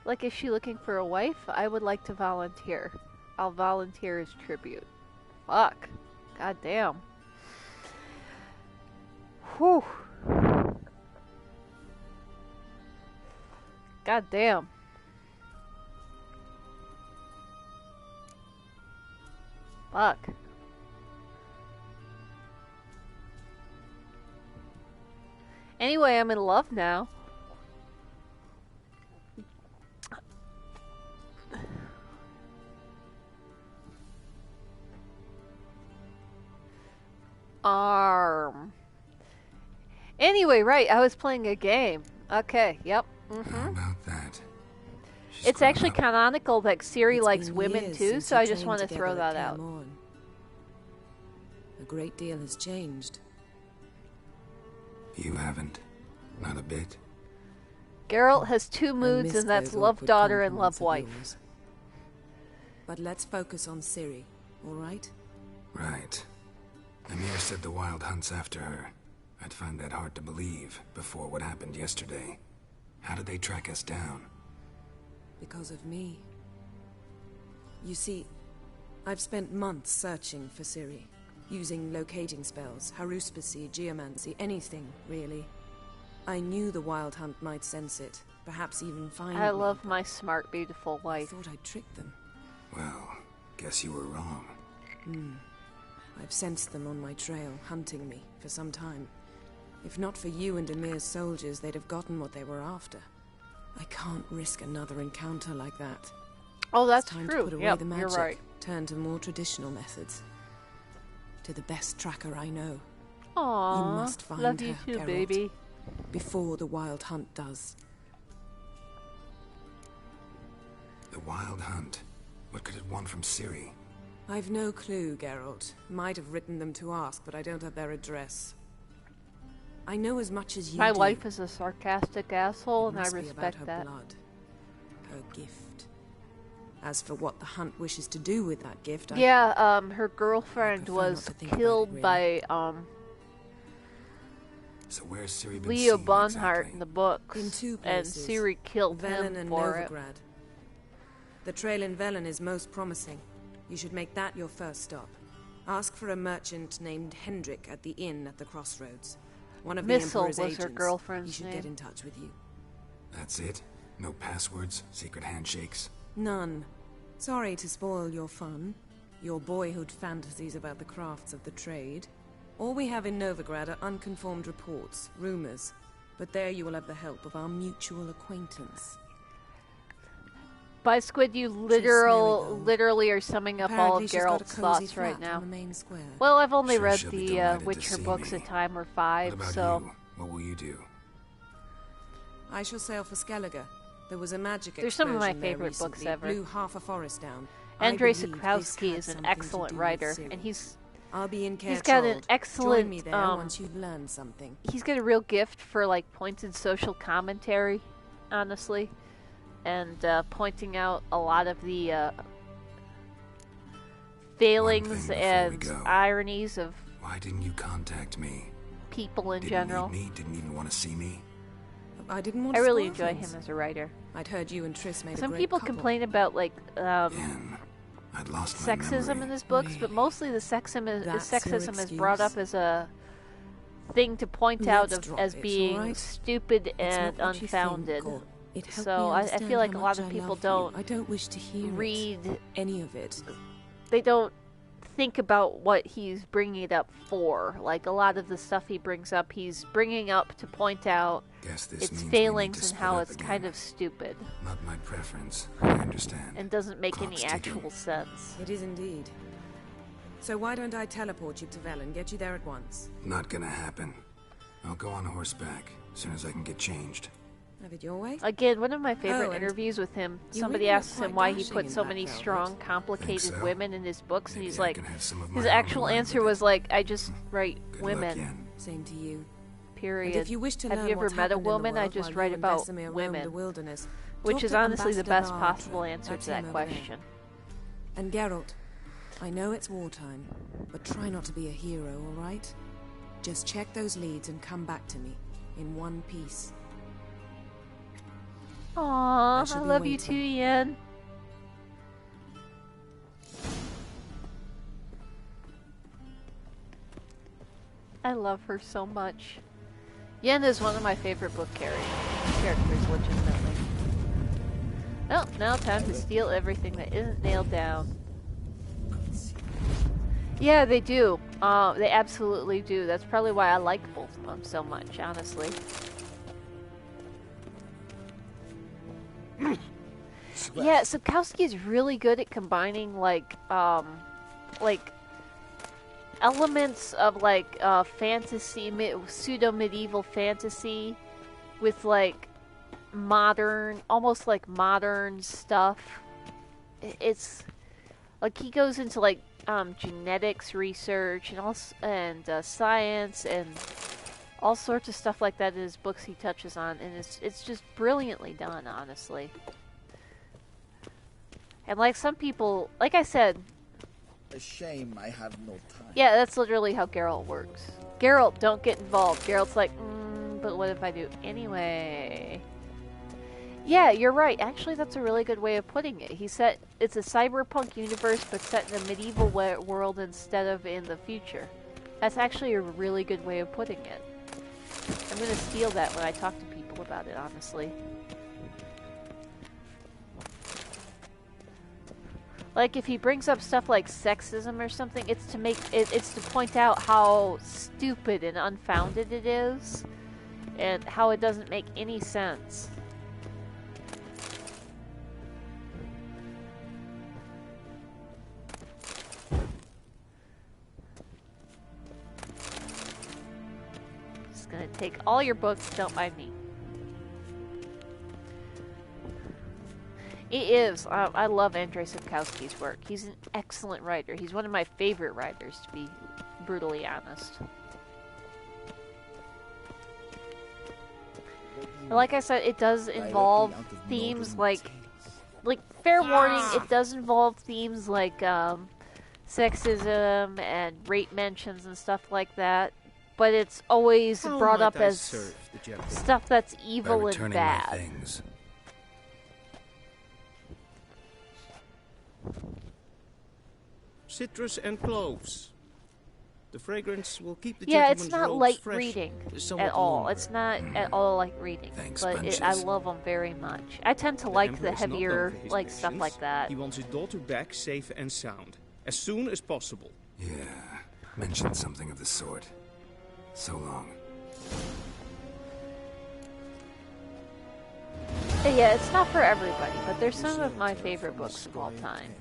Like, is she looking for a wife? I would like to volunteer. I'll volunteer as tribute. Fuck. God damn. Whew. God damn. Fuck. Anyway, I'm in love now. Arm. Anyway, right, I was playing a game. Okay, yep. How about that? It's actually canonical that Ciri It's likes been women years too, since so you I just trained want to together throw at that out. Kaer Morhen. A great deal has changed. You haven't. Not a bit. Geralt has two I moods, miss and that's those love awkward daughter and compliments love of wife. yours. But let's focus on Ciri, all right? Right. Emir said the Wild Hunt's after her. I'd find that hard to believe before what happened yesterday. How did they track us down? Because of me. You see, I've spent months searching for Ciri, using locating spells, haruspicy, geomancy, anything, really. I knew the Wild Hunt might sense it, perhaps even find I me. love my smart, beautiful I wife. thought I'd tricked them. Well, guess you were wrong. I've sensed them on my trail, hunting me, for some time. If not for you and Emir's soldiers, they'd have gotten what they were after. I can't risk another encounter like that. Oh, that's It's time true. to put away Yep, the magic, you're right. turn to more traditional methods. To the best tracker I know. Aww, You must find love you her, too, Geralt. baby. Before the Wild Hunt does. The Wild Hunt. What could it want from Ciri? I've no clue, Geralt. Might have written them to ask, but I don't have their address. I know as much as you My do. wife is a sarcastic asshole, It and I must be about respect her that. blood. Her gift. As for what the Hunt wishes to do with that gift, Yeah, her girlfriend prefer not was to think about killed it, by So where's Ciri been Leo seen Bonhart exactly? in the books, In two and places, Ciri killed Velen him and for it. Novigrad. The trail in Velen is most promising. You should make that your first stop. Ask for a merchant named Hendrik at the inn at the crossroads. One of the Missile Emperor's was her agents. girlfriend's He should name. get in touch with you. That's it? No passwords? Secret handshakes? None. Sorry to spoil your fun, your boyhood fantasies about the crafts of the trade. All we have in Novigrad are unconformed reports, rumors. But there you will have the help of our mutual acquaintance. By Squid, you literally are summing up all of Apparently she's got a Geralt's cozy thoughts right flat now. on the main square. Well, I've only Sure read she'll be the delighted to Witcher see books me. a time or What 5, about so... you? What will you do? I shall sail for Skellige. There was a magic They're some of my explosion there favorite books recently. ever. Blew half a forest down. I Andrei believe this Sapkowski had is an something to excellent do with writer, Ciri. and he's I'll be in he's got an Join excellent me there once you've learned something. he's got a real gift for like pointed social commentary, honestly, and pointing out a lot of the failings and ironies of Why didn't you contact me? people in Didn't general. need me? Didn't even want to see me? I didn't want I to really spoil enjoy things. him as a writer. I'd heard you and Triss made a Some great people couple. complain about like I'd lost my sexism memory. in his books, but mostly the That's your sexism is brought up excuse? as a thing to point out Let's drop as it, being alright? stupid It's and not what you unfounded. think, or it helped So me I understand feel like how a lot much of I people love don't you. I don't wish to hear read any of it. They don't think about what he's bringing it up for. Like a lot of the stuff he brings up, he's bringing up to point out Guess this its means we need failings to and split how up it's again. kind of stupid Not my preference. I understand. and doesn't make Clock's any ticking. actual sense. It is indeed. So why don't I teleport you to Velen, get you there at once? Not gonna happen. I'll go on horseback as soon as I can get changed. Have it your way? Again, one of my favorite Oh, and interviews with him, you somebody really look asks him quite why he dashing put in so that many velvet. strong, complicated Think so? women in his books, and Maybe he's I like, can have some of his my own actual line answer with was like, I just write Good women. luck, Yen. Same to you. Period. And if you wish to Have learn you ever what's met a happened in the woman? I world just while write you and about Vesemir roamed women. the wilderness, Which talk is to honestly the Ambassador best Lardra. possible answer That's to that him over there. question. And Geralt, I know it's wartime, but try not to be a hero, all right? Just check those leads and come back to me in one piece. Aww, I shall be love you waiting. too, Yen. I love her so much. Yen is one of my favorite book characters, legitimately. Oh, now time to steal everything that isn't nailed down. Yeah, they do. They absolutely do. That's probably why I like both of them so much, honestly. Yeah, Sapkowski is really good at combining like elements of like fantasy, pseudo-medieval fantasy with like modern, almost like modern stuff. It's like he goes into like genetics research and also science and all sorts of stuff like that in his books he touches on, and it's just brilliantly done, honestly. And like some people, like I said, A shame I have no time. yeah, that's literally how Geralt works. Geralt, don't get involved. Geralt's like, but what if I do anyway? Yeah, you're right. Actually, that's a really good way of putting it. He said it's a cyberpunk universe, but set in a medieval world instead of in the future. That's actually a really good way of putting it. I'm gonna steal that when I talk to people about it, honestly. Like, if he brings up stuff like sexism or something, it's to make it's to point out how stupid and unfounded it is, and how it doesn't make any sense. Just gonna take all your books, don't mind me. It is. I love Andrzej Sapkowski's work. He's an excellent writer. He's one of my favorite writers, to be brutally honest. And like I said, it does involve themes like fair warning, it does involve themes like sexism and rape mentions and stuff like that. But it's always How brought might up I as serve the gentleman? stuff that's By evil and returning bad. my things. Citrus and cloves. The fragrance will keep the Yeah, it's gentleman's not robes light fresh, reading somewhat at all. longer. It's not at all like reading. Thanks, but bunches. I love them very much. I tend to The like Emperor the is not known heavier, for his like stuff patience. like that. He wants his daughter back safe and sound, as soon as possible. Yeah, mentioned something of the sort. So long. Yeah, it's not for everybody, but they're some of my favorite books of all time.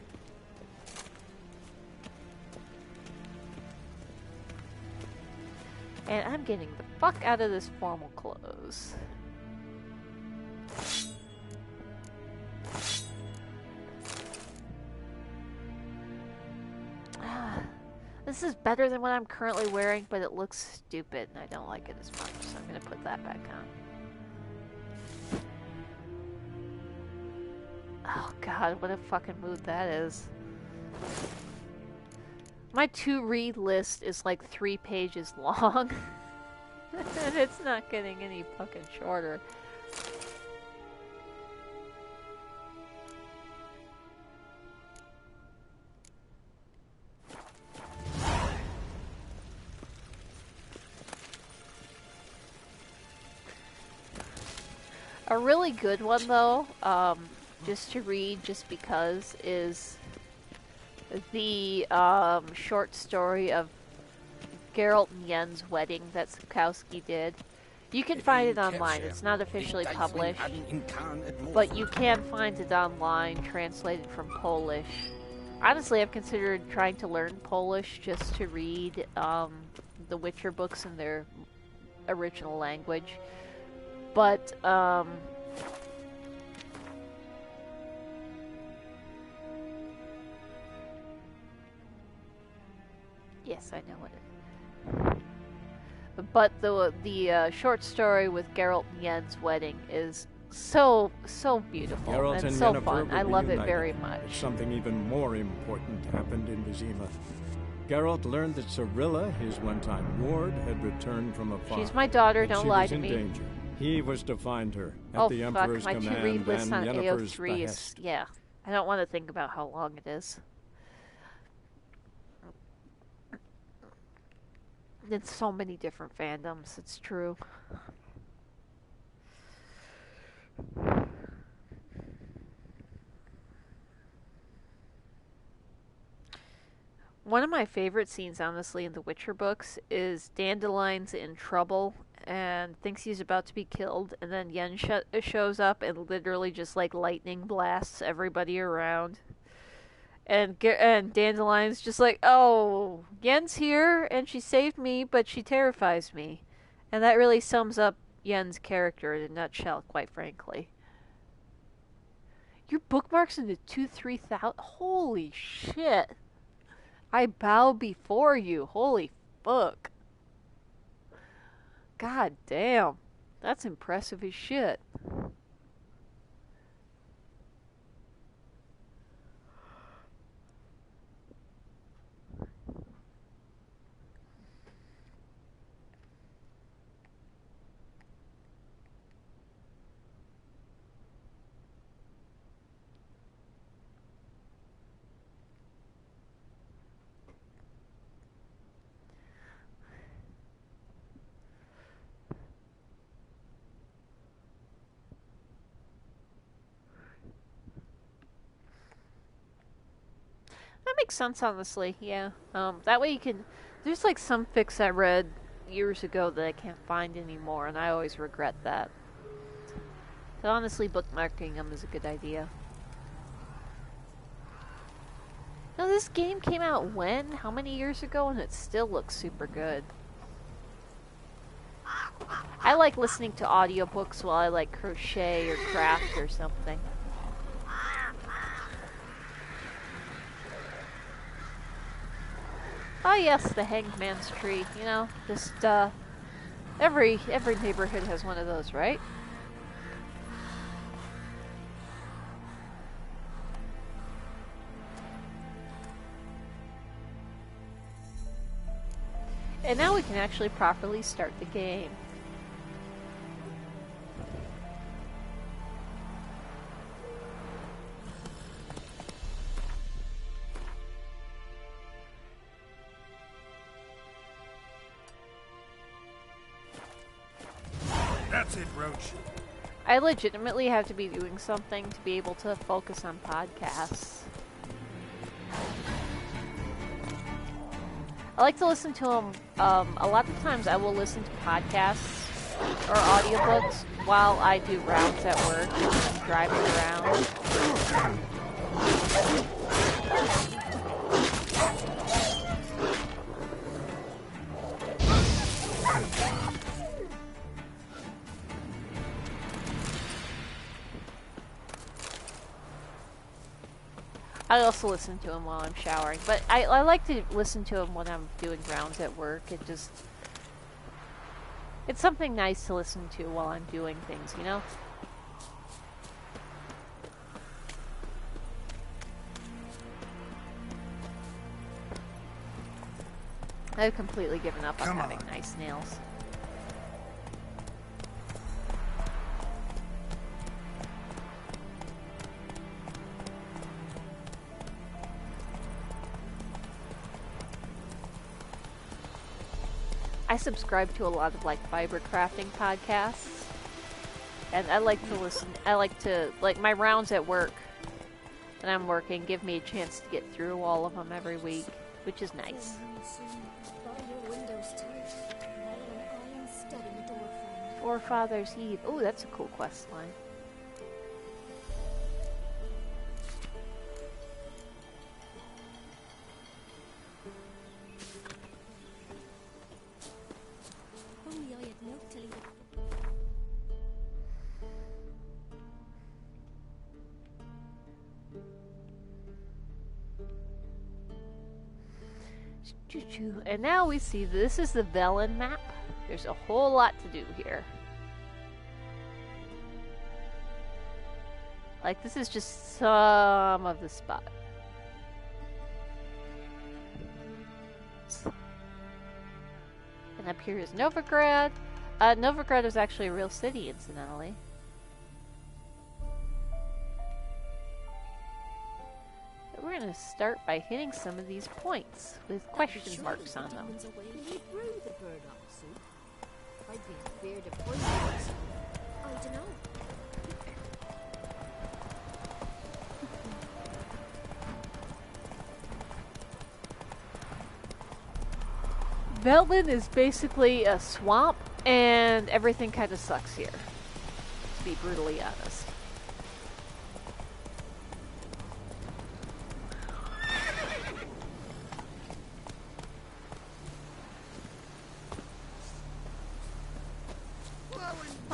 And I'm getting the fuck out of this formal clothes. This is better than what I'm currently wearing, but it looks stupid and I don't like it as much, so I'm gonna put that back on. Oh god, what a fucking mood that is. My to-read list is like 3 pages long. And it's not getting any fucking shorter. A really good one, though, just to read just because, is the short story of Geralt and Yen's wedding that Sapkowski did. You can find it online. It's not officially published, but you can find it online, translated from Polish. Honestly, I've considered trying to learn Polish just to read the Witcher books in their original language. But, yes, I know it. But the short story with Geralt and Yen's wedding is so beautiful Geralt and so Yennefer fun. will I be love it united. very much. But something even more important happened in Vizima. Geralt learned that Cirilla, his one-time ward, had returned from afar. She's my daughter, and don't she lie was to in me. danger. He was to find her at the Emperor's my command to-read list and on Yennefer's AO3 behest. is... Yeah, I don't want to think about how long it is. It's so many different fandoms, it's true. One of my favorite scenes, honestly, in the Witcher books is Dandelion's in trouble and thinks he's about to be killed, and then Yen shows up and literally just like lightning blasts everybody around. And Dandelion's just like, oh, Yen's here and she saved me, but she terrifies me. And that really sums up Yen's character in a nutshell, quite frankly. Your bookmark's in the 2-3000. Holy shit. I bow before you. Holy fuck. God damn. That's impressive as shit. That makes sense, honestly, yeah. That way you can... There's like some fics I read years ago that I can't find anymore, and I always regret that. So honestly, bookmarking them is a good idea. Now, this game came out when? How many years ago? And it still looks super good. I like listening to audiobooks while I like crochet or craft or something. Oh yes, the Hanged Man's Tree. You know, just every neighborhood has one of those, right? And now we can actually properly start the game. That's it, Roach. I legitimately have to be doing something to be able to focus on podcasts. I like to listen to them. A lot of times I will listen to podcasts or audiobooks while I do rounds at work and I'm driving around. I also listen to them while I'm showering, but I like to listen to them when I'm doing rounds at work. It's something nice to listen to while I'm doing things, you know? I've completely given up on having nice nails. I subscribe to a lot of like fiber crafting podcasts. And I like to listen. I like to, like, my rounds at work that I'm working give me a chance to get through all of them every week, which is nice. Forefathers Eve. Oh, that's a cool quest line. Only I had milk to leave. And now we see this is the Velen map. There's a whole lot to do here. Like, this is just some of the spot. And up here is Novigrad. Novigrad is actually a real city, incidentally. We're going to start by hitting some of these points with question marks on them. You brew the burdock soup. I'd be feared of poisons. I don't know. Velen is basically a swamp, and everything kind of sucks here, to be brutally honest.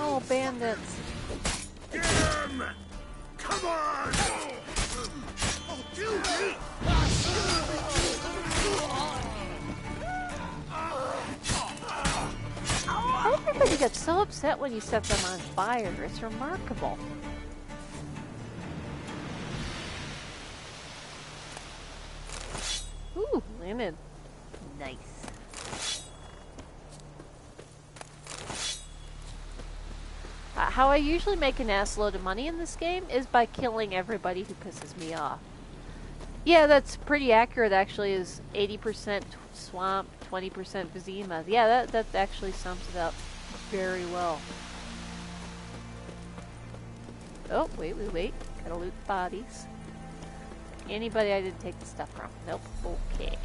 Oh, bandits. Get him! Come on! Oh, kill me! Everybody gets so upset when you set them on fire. It's remarkable. Ooh, linen. Nice. How I usually make an ass load of money in this game is by killing everybody who pisses me off. Yeah, that's pretty accurate, actually, is 80% swamp, 20% Vizima. Yeah, that actually sums it up very well. Oh, wait. Gotta loot the bodies. Anybody I didn't take the stuff from? Nope. Okay.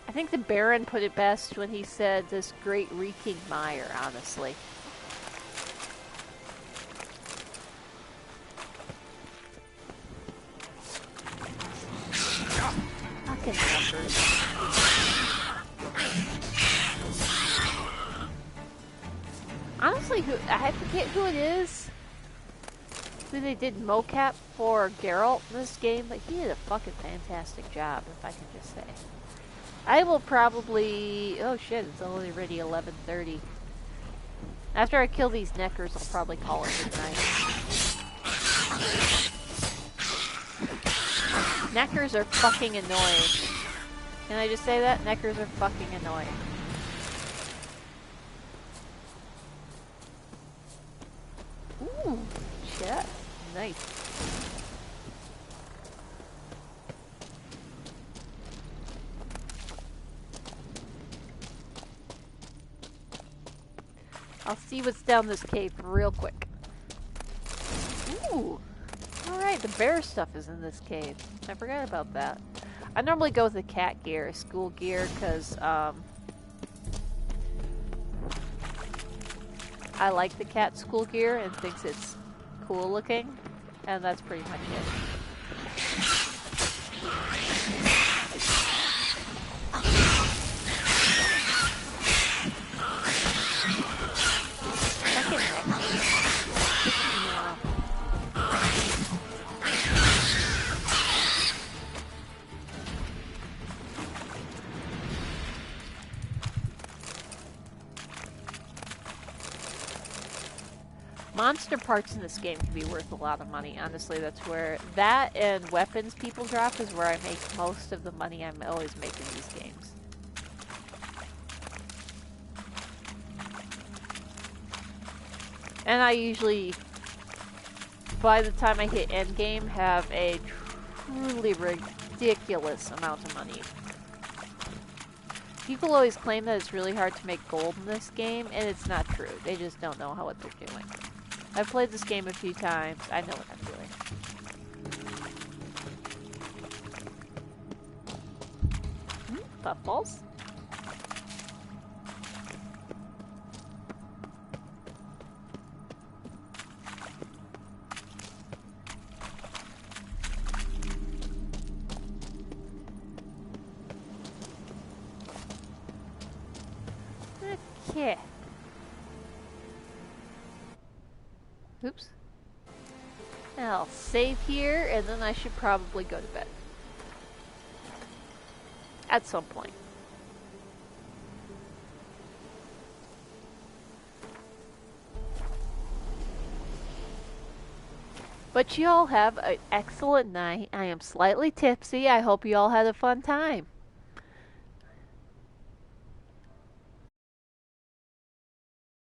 I think the Baron put it best when he said this great reeking mire, honestly. Fucking fuckers. Honestly, I forget who it is who they did mocap for Geralt in this game, but he did a fucking fantastic job, if I can just say. I will probably... Oh shit, it's already 11:30. After I kill these neckers, I'll probably call it good night. Neckers are fucking annoying. Can I just say that? Neckers are fucking annoying. Ooh, shit. Nice. I'll see what's down this cave real quick. Ooh. Alright, the bear stuff is in this cave. I forgot about that. I normally go with the cat gear, school gear, because, I like the cat school gear and thinks it's cool looking. And that's pretty much it. Monster parts in this game can be worth a lot of money, honestly. That's where that and weapons people drop is where I make most of the money I'm always making these games. And I usually by the time I hit endgame, have a truly ridiculous amount of money. People always claim that it's really hard to make gold in this game, and it's not true. They just don't know what they're doing. I've played this game a few times. I know what I'm doing. Puffballs. Okay. Oops. I'll save here, and then I should probably go to bed. At some point. But you all have an excellent night. I am slightly tipsy. I hope you all had a fun time.